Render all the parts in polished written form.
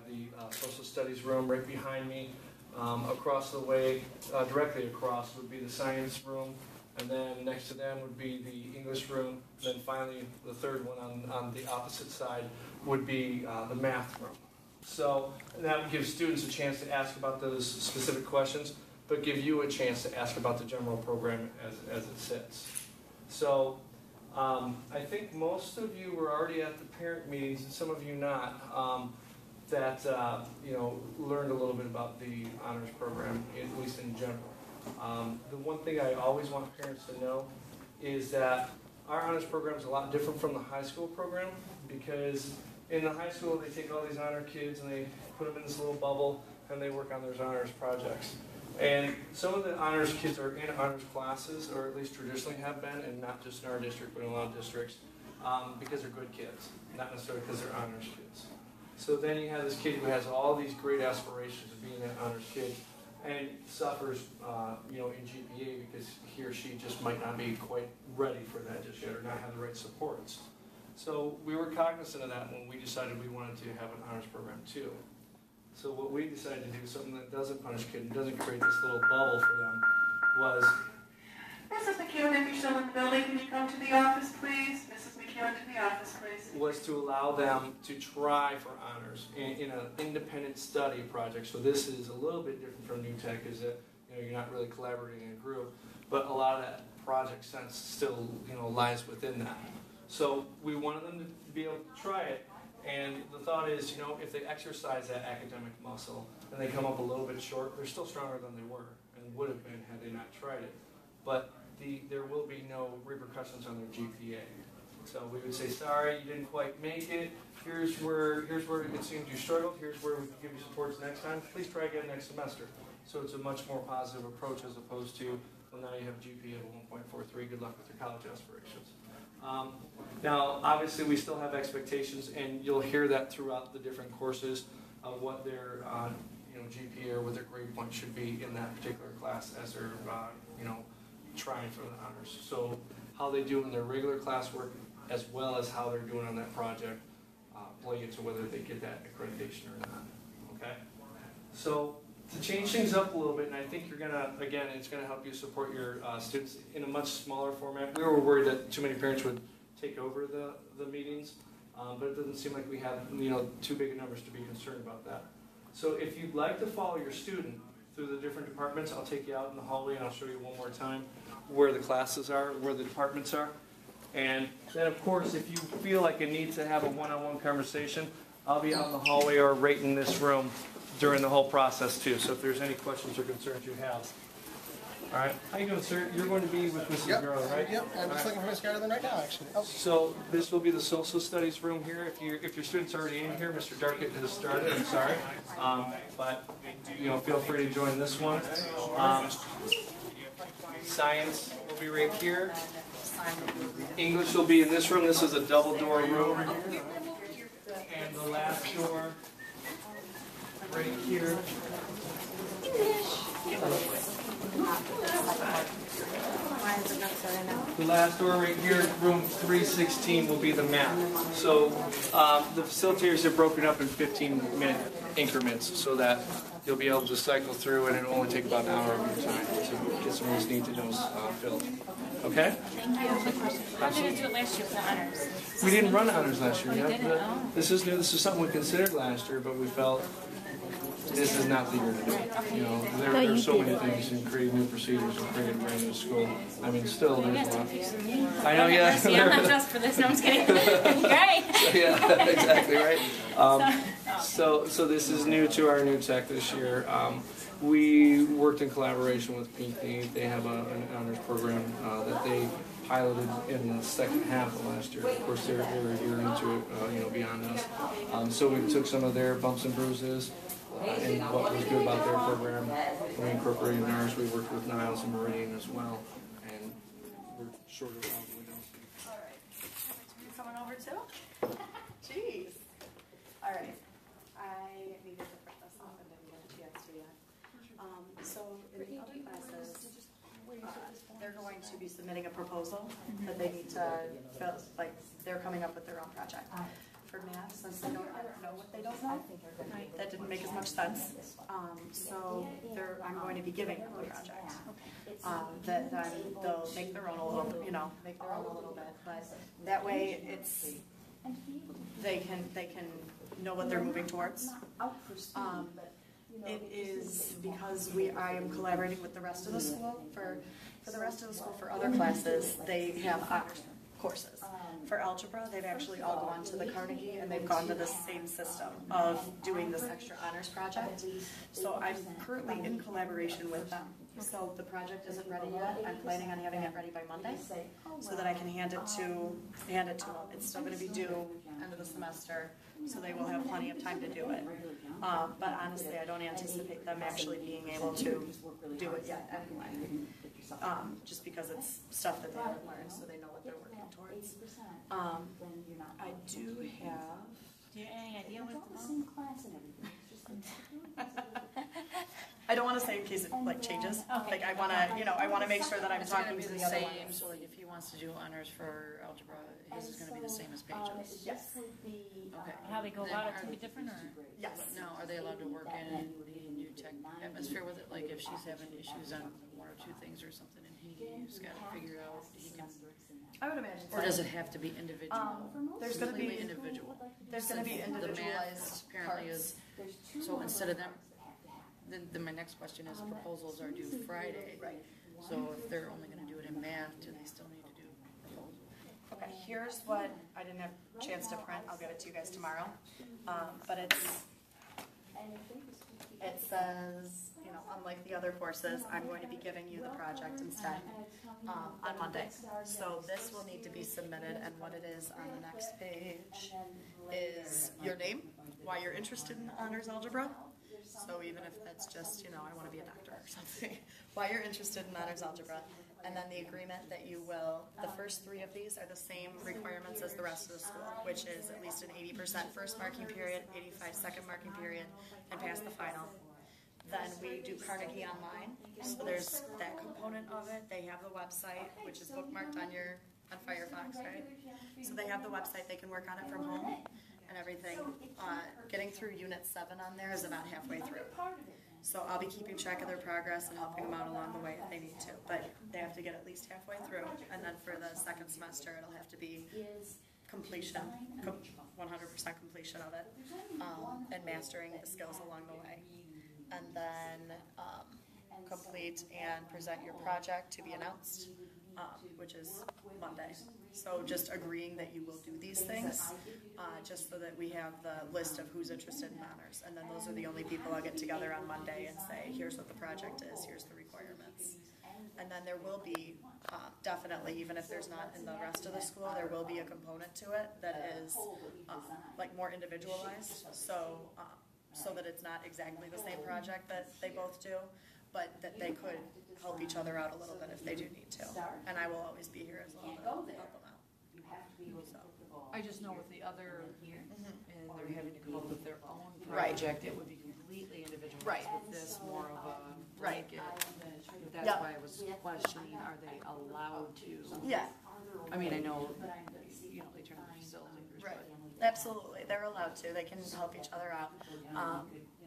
the social studies room right behind me. Across the way, directly across, would be the science room, and then next to them would be the English room. Then finally, the third one on the opposite side would be the math room. So that would give students a chance to ask about those specific questions, but give you a chance to ask about the general program as it sits. So I think most of you were already at the parent meetings, and some of you not, that learned a little bit about the honors program, at least in general. The one thing I always want parents to know is that our honors program is a lot different from the high school program, because in the high school they take all these honor kids and they put them in this little bubble and they work on their honors projects. And some of the honors kids are in honors classes, or at least traditionally have been, and not just in our district, but in a lot of districts, because they're good kids, not necessarily because they're honors kids. So then you have this kid who has all these great aspirations of being an honors kid, and suffers, in GPA because he or she just might not be quite ready for that just yet, or not have the right supports. So we were cognizant of that when we decided we wanted to have an honors program too. So what we decided to do, something that doesn't punish kids and doesn't create this little bubble for them, was... Mrs. McEwen, if you're still in the building, can you come to the office, please? Mrs. McEwen, to the office, please. Was to allow them to try for honors in an independent study project. So this is a little bit different from New Tech, is that you're not really collaborating in a group, but a lot of that project sense still lies within that. So we wanted them to be able to try it. And the thought is, if they exercise that academic muscle and they come up a little bit short, they're still stronger than they were and would have been had they not tried it. But there will be no repercussions on their GPA. So we would say, sorry, you didn't quite make it. Here's where it seems you struggled. Here's where we can give you supports next time. Please try again next semester. So it's a much more positive approach as opposed to, well, now you have a GPA of 1.43. Good luck with your college aspirations. Now, obviously, we still have expectations, and you'll hear that throughout the different courses of what their GPA or what their grade point should be in that particular class as they're trying for the honors. So how they do in their regular classwork, as well as how they're doing on that project, play into whether they get that accreditation or not. Okay. So to change things up a little bit, and I think you're gonna, again, it's gonna help you support your students in a much smaller format. We were worried that too many parents would take over the meetings, but it doesn't seem like we have too big a numbers to be concerned about that. So if you'd like to follow your student through the different departments, I'll take you out in the hallway and I'll show you one more time where the classes are, where the departments are. And then, of course, if you feel like a need to have a one-on-one conversation, I'll be out in the hallway or right in this room during the whole process too. So if there's any questions or concerns you have. All right. How you doing, sir? You're going to be with Mrs. Garland, right? Yep. I'm just looking for Miss Garland right now, actually. Oh. So this will be the social studies room here. If your student's already in here, Mr. Darkett has started. I'm sorry, but feel free to join this one. Science will be right here. English will be in this room. This is a double door room. And the last door right here. The last door right here, room 316, will be the math. So the facilitators have broken up in 15-minute increments so that you'll be able to cycle through and it'll only take about an hour of your time to get some of those need-to-knows filled. Okay? Thank you. How did you do it last year for the honors? We didn't run honors last year. We didn't? Oh. This is new. This is something we considered last year, but we felt this is not the year to do it. There are so many things in creating new procedures and creating a brand new school. I mean, still there's a lot. I know, yeah. See, I'm not just for this. No, I'm just kidding. Great. Yeah, exactly right. So this is new to our new tech this year. We worked in collaboration with Pinckney. They have an honors program that they piloted in the second half of last year. Of course, they're a year into it, beyond us. So we took some of their bumps and bruises and what was good about their program. We incorporated in ours. We worked with Niles and Meridian as well, and we're short of all the windows. All right. Someone over too? Jeez. All right. I needed to print this off and didn't get a chance to yet. So in the other classes, they're going to be submitting a proposal that they need to fill, like they're coming up with their own project. for math since they don't know what they don't know. That didn't make as much sense. So I'm going to be giving them the project. That then they'll make their own a little, make their own a little bit. But that way they can know what they're moving towards. It is because I am collaborating with the rest of the school. For the rest of the school, for other classes, they have honors courses. For algebra, they've actually all gone to the Carnegie and they've gone to the same system of doing this extra honors project. So I'm currently in collaboration with them. So the project isn't ready yet. I'm planning on having it ready by Monday so that I can hand it to them. It's still going to be due end of the semester, so they will have plenty of time to do it. But honestly, I don't anticipate them actually being able to do it yet anyway. Just because it's stuff that they haven't learned, so they know what they're working towards. I do have. Do you have any idea what the I don't want to say in case it changes. Okay. Like I want to make sure that I'm talking to the other ones. So like if he wants to do honors for algebra, his is going to be the same as Paige's. Yes. Okay. How they go about it could be different, or? Yes. Now, are they allowed to work in the new tech atmosphere with it? Like if she's having issues on one or two things or something, and he's got to figure out he can. I would imagine. Or does it have to be individual? There's going to be individual. There's going to be individualized The math apparently parts. is. So instead of them. Then my next question is proposals are due Friday. Right. So if they're only going to do it in math, do they still need to do proposals? Okay, here's what I didn't have a chance to print. I'll get it to you guys tomorrow. But it says, unlike the other courses, I'm going to be giving you the project instead on Monday. So this will need to be submitted, and what it is on the next page is your name, why you're interested in honors algebra. So even if that's just, I want to be a doctor or something, why you're interested in honors algebra, and then the agreement that you will, the first 3 of these are the same requirements as the rest of the school, which is at least an 80% first marking period, 85 second marking period, and pass the final. Then we do Carnegie Online, so there's that component of it. They have the website, which is bookmarked on Firefox, right? So they have the website, they can work on it from home and everything. Getting through Unit 7 on there is about halfway through. So I'll be keeping track of their progress and helping them out along the way if they need to. But they have to get at least halfway through. And then for the second semester, it'll have to be completion, 100% completion of it, and mastering the skills along the way. And then complete and present your project to be announced, which is Monday. So just agreeing that you will do these things, just so that we have the list of who's interested in honors. And then those are the only people I'll get together on Monday and say, here's what the project is, here's the requirements. And then there will be, definitely, even if there's not in the rest of the school, there will be a component to it that is more individualized. So that it's not exactly the same project that they both do, but that they could help each other out a little bit if they do need to. And I will always be here as well to help them out. So. I just know with the other, and they're having to come up with their own project, it would be completely individualized. Right. With this more of a Right. blanket. That's Yep. why I was questioning, are they allowed to? Yeah. I mean, I know, they turn their facilitators, Right. but. Absolutely, they're allowed to. They can help each other out.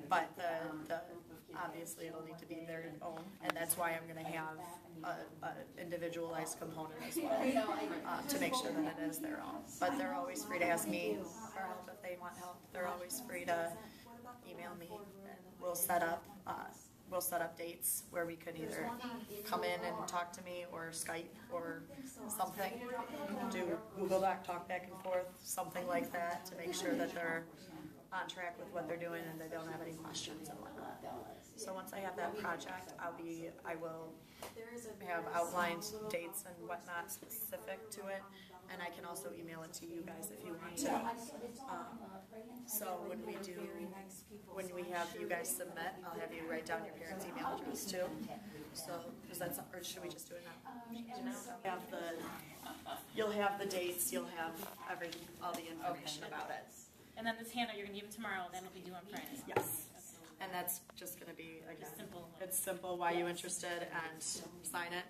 But obviously it'll need to be their own, and that's why I'm going to have an individualized component as well, to make sure that it is their own. But they're always free to ask me for help if they want help. They're always free to email me, and we'll set up dates where we could either come in and talk to me, or Skype, or something. Do Google Doc, talk back and forth, something like that, to make sure that they're on track with what they're doing and they don't have any questions and whatnot. So once I have that project, I will have outlined dates and whatnot specific to it, and I can also email it to you guys if you want to. So when we have you guys submit, I'll have you write down your parents' email address too. So, or should we just do it now? You'll have the dates, you'll have all the information about it. And then this handout, you're going to give it tomorrow, then it'll be due on Friday. Yes. And that's just going to be, again, Simple. it's simple, why you interested, and sign it,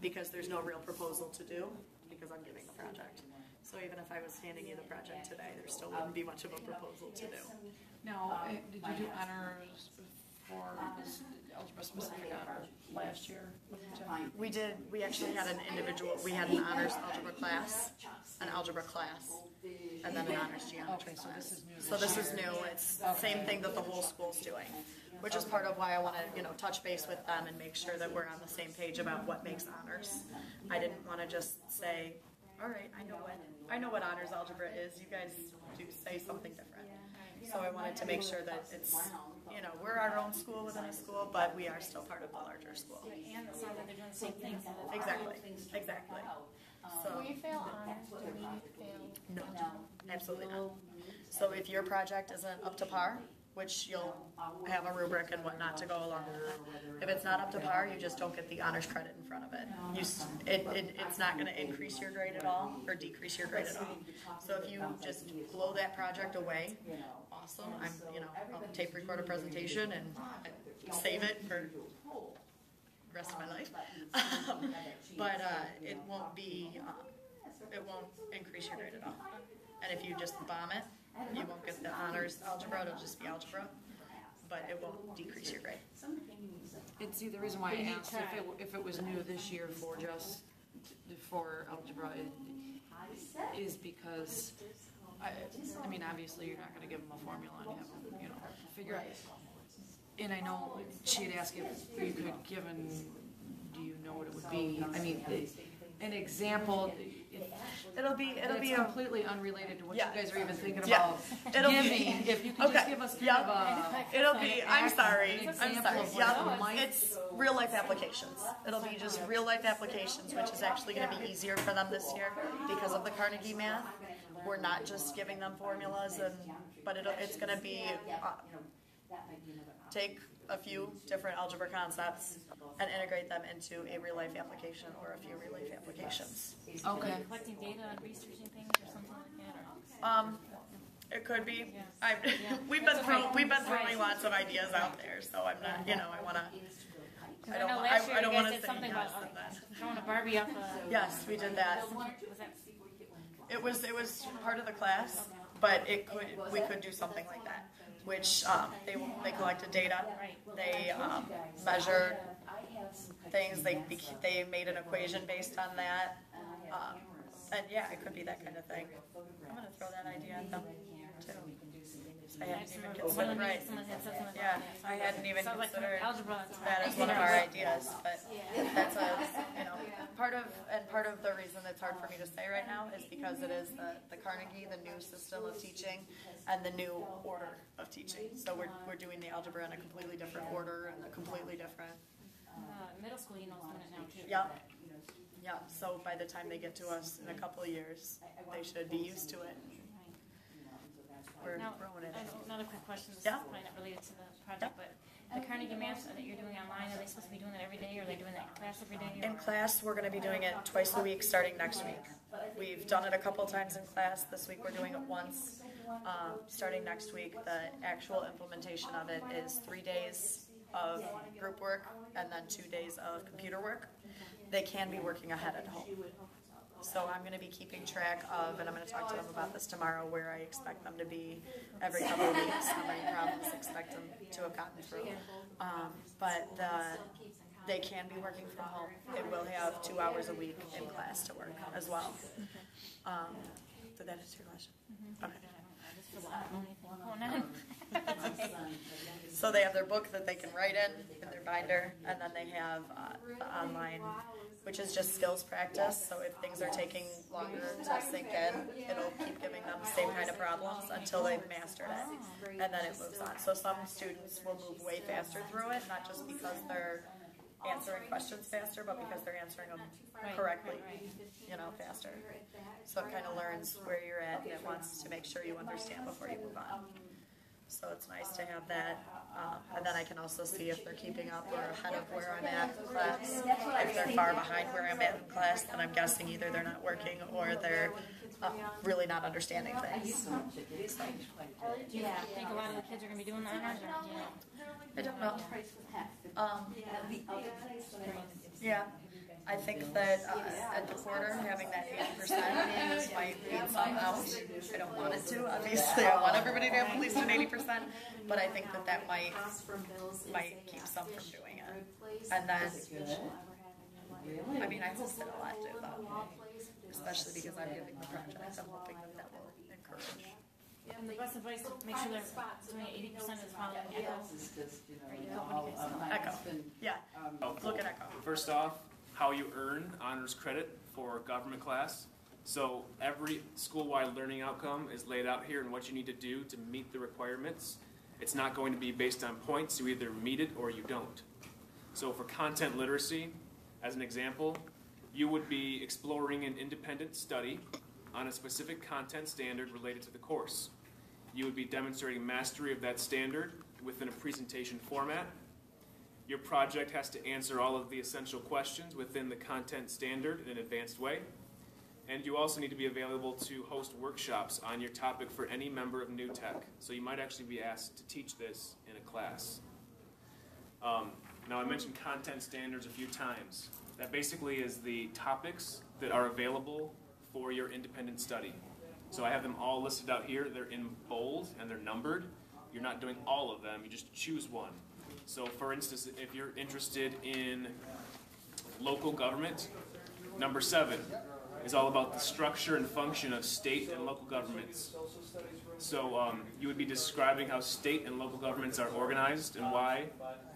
because there's no real proposal to do, because I'm giving the project. So So even if I was handing you the project today, there still wouldn't be much of a proposal to do. Now, did you do honors for this algebra specific honor last year? We did, we actually had an we had an honors algebra class, an algebra class, and then an honors geometry Okay, so class. this is new So this is new, it's the same thing that the whole school's doing, which is part of why I want to, touch base with them and make sure that we're on the same page about what makes honors. I didn't want to just say, all right, I know what honors algebra is, you guys do say something different. So I wanted to make sure that it's, we're our own school within a school, but we are still part of the larger school. And it sounds like they're doing the same thing. Exactly. So, Will you fail honors? Do we fail? no, absolutely not. So if your project isn't up to par, which you'll have a rubric and whatnot to go along with it. If it's not up to par, you just don't get the honors credit in front of it. It's not going to increase your grade at all or decrease your grade at all. So if you just blow that project away, awesome. I'll tape record a presentation and save it for the rest of my life. But it won't increase your grade at all. And if you just bomb it, you won't get the honors algebra, it'll just be algebra, but it won't decrease your grade. And see, the reason why I asked if it was new this year for algebra is because, I mean, obviously you're not going to give them a formula and have them, figure it. And I know she had asked if you could do you know what it would be? I mean, an example. It'll be completely unrelated to what Yeah. you guys are even thinking Yeah. about It'll be- giving. If you could just give us kind of a It'll be, I'm sorry, example of what Yep. it might. It's real life applications. It'll be just real life applications, which is actually going to be easier for them this year because of the Carnegie math. We're not just giving them formulas, but it's going to be take a few different algebra concepts and integrate them into a real life application or a few real life applications. Okay. Like collecting data and researching things or something like that? Or? It could be. Yeah. We've been throwing lots of ideas out there, so I'm not. I want to. I don't want to say something yes about and then. throwing a Barbie off a... Yes, we did that. Was that... It was part of the class, but we could do something like that, which they collected data, they measured things, they made an equation based on that, and yeah, it could be that kind of thing. I'm gonna throw that idea at them too. I hadn't even considered, right? Yeah, I hadn't even considered that as one of our ideas, but that's part of the reason it's hard for me to say right now is because it is the Carnegie, the new system of teaching, and the new order of teaching. So we're doing the algebra in a completely different order and a completely different. Middle school, is doing it now too. Yep. Yeah. So by the time they get to us in a couple of years, they should be used to it. We're throwing it. Another quick question. This Yeah. is probably not related to the project, but the Carnegie math that you're doing online, are they supposed to be doing that every day, or are they doing that in class every day? In class, we're going to be doing it twice a week starting next week. We've done it a couple times in class. This week we're doing it once. Starting next week, the actual implementation of it is 3 days of group work and then 2 days of computer work. They can be working ahead at home. So I'm going to be keeping track of, and I'm going to talk to them about this tomorrow, where I expect them to be every couple of weeks, how many problems I expect them to have gotten through. But they can be working from home. It will have 2 hours a week in class to work as well. Did that answer your question? Okay. So they have their book that they can write in their binder, and then they have the online, which is just skills practice. So if things are taking longer to sink in, it'll keep giving them the same kind of problems until they've mastered it, and then it moves on. So some students will move way faster through it, not just because they're answering questions faster, but because they're answering them correctly, faster. So it kind of learns where you're at, and it wants to make sure you understand before you move on. So it's nice to have that, and then I can also see if they're keeping up or ahead of where I'm at in class. If they're far behind where I'm at in class, then I'm guessing either they're not working or they're really not understanding things. So, Do you think a lot of the kids are going to be doing that, or do you know? I don't know. Yeah. I think that at the quarter, having that 80% might lead some out. I don't want it to, obviously. I want everybody to have at least an 80%, but I think that might keep some from doing it. And then, I mean, I hope that a lot do, though. Especially because I'm giving the project. I'm hoping that will encourage. And the best advice to make sure they're doing it 80% is following Echo. Or Echo, what do you guys call it? Echo. Yeah. Look at Echo. First off, how you earn honors credit for government class. So every school-wide learning outcome is laid out here and what you need to do to meet the requirements. It's not going to be based on points. You either meet it or you don't. So for content literacy, as an example, you would be exploring an independent study on a specific content standard related to the course. You would be demonstrating mastery of that standard within a presentation format. Your project has to answer all of the essential questions within the content standard in an advanced way. And you also need to be available to host workshops on your topic for any member of New Tech. So you might actually be asked to teach this in a class. Now I mentioned content standards a few times. That basically is the topics that are available for your independent study. So I have them all listed out here. They're in bold and they're numbered. You're not doing all of them, you just choose one. So for instance, if you're interested in local government, number 7 is all about the structure and function of state and local governments. So you would be describing how state and local governments are organized and why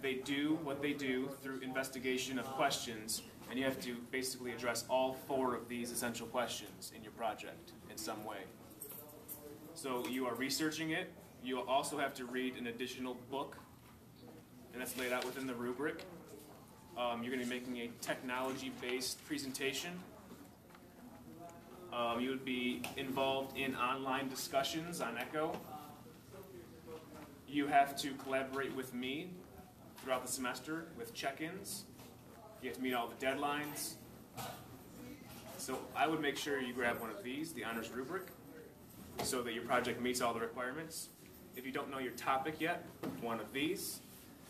they do what they do through investigation of questions, and you have to basically address all 4 of these essential questions in your project in some way. So you are researching it. You also have to read an additional book, and that's laid out within the rubric. You're going to be making a technology-based presentation. You would be involved in online discussions on Echo. You have to collaborate with me throughout the semester with check-ins. You have to meet all the deadlines. So I would make sure you grab one of these, the honors rubric, so that your project meets all the requirements. If you don't know your topic yet, one of these.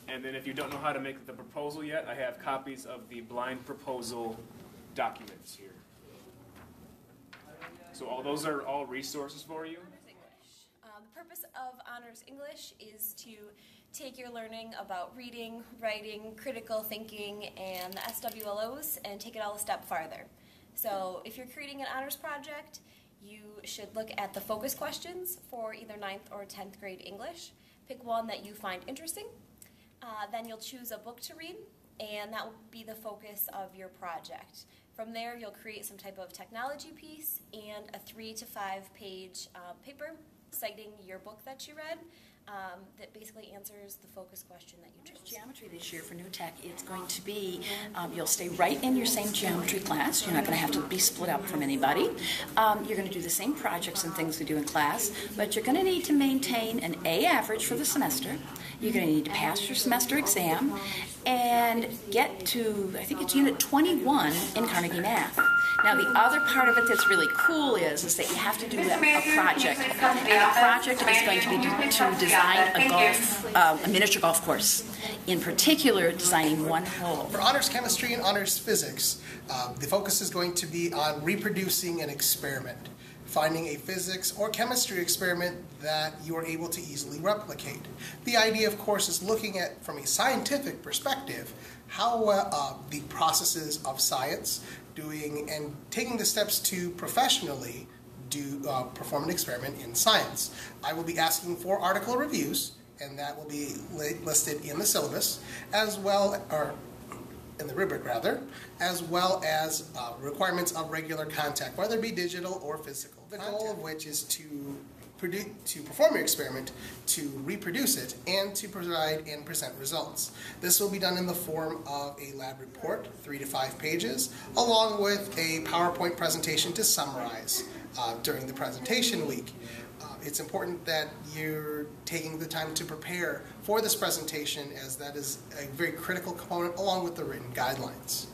And then if you don't know how to make the proposal yet, I have copies of the blind proposal documents here. So all those are all resources for you. The purpose of Honors English is to take your learning about reading, writing, critical thinking, and the SWLOs and take it all a step farther. So if you're creating an honors project, you should look at the focus questions for either 9th or 10th grade English. Pick one that you find interesting. Then you'll choose a book to read, and that will be the focus of your project. From there, you'll create some type of technology piece and a 3 to 5 page paper citing your book that you read that basically answers the focus question that you chose. Geometry this year for New Tech, it's going to be, you'll stay right in your same geometry class. You're not going to have to be split up from anybody. You're going to do the same projects and things we do in class, but you're going to need to maintain an A average for the semester. You're going to need to pass your semester exam and get to, I think it's unit 21 in Carnegie Math. Now the other part of it that's really cool is that you have to do a project. And the project is going to be to design a miniature golf course. In particular, designing one hole. For honors chemistry and honors physics, the focus is going to be on reproducing an experiment. Finding a physics or chemistry experiment that you are able to easily replicate. The idea, of course, is looking at, from a scientific perspective, how the processes of science doing and taking the steps to professionally perform an experiment in science. I will be asking for article reviews, and that will be listed in the syllabus, as well, or in the rubric rather, as well as requirements of regular contact, whether it be digital or physical. The goal of which is to perform your experiment, to reproduce it, and to provide and present results. This will be done in the form of a lab report, 3 to 5 pages, along with a PowerPoint presentation to summarize during the presentation week. It's important that you're taking the time to prepare for this presentation, as that is a very critical component along with the written guidelines.